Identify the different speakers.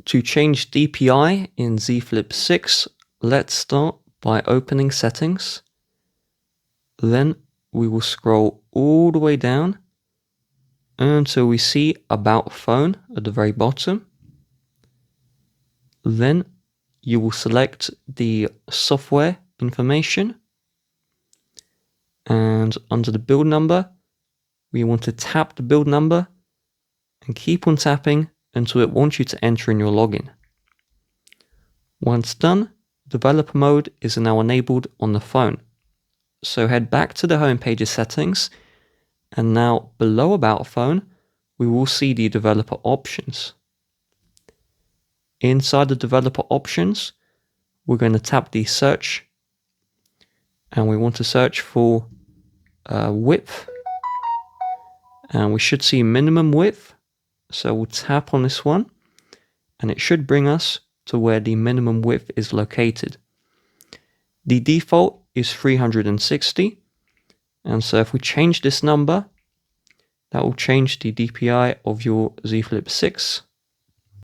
Speaker 1: To change DPI in Z Flip 6, let's start by opening Settings. Then we will scroll all the way down until we see About Phone at the very bottom. Then you will select the software information, and under the build number, we want to tap the build number and keep on tapping until it wants you to enter in your login. Once done, developer mode is now enabled on the phone. So head back to the home page's settings, and now below About Phone, we will see the developer options. Inside the developer options, we're going to tap the search, and we want to search for width, and we should see minimum width. So we'll tap on this one, and it should bring us to where the minimum width is located. The default is 360, and so if we change this number, that will change the DPI of your Z Flip 6.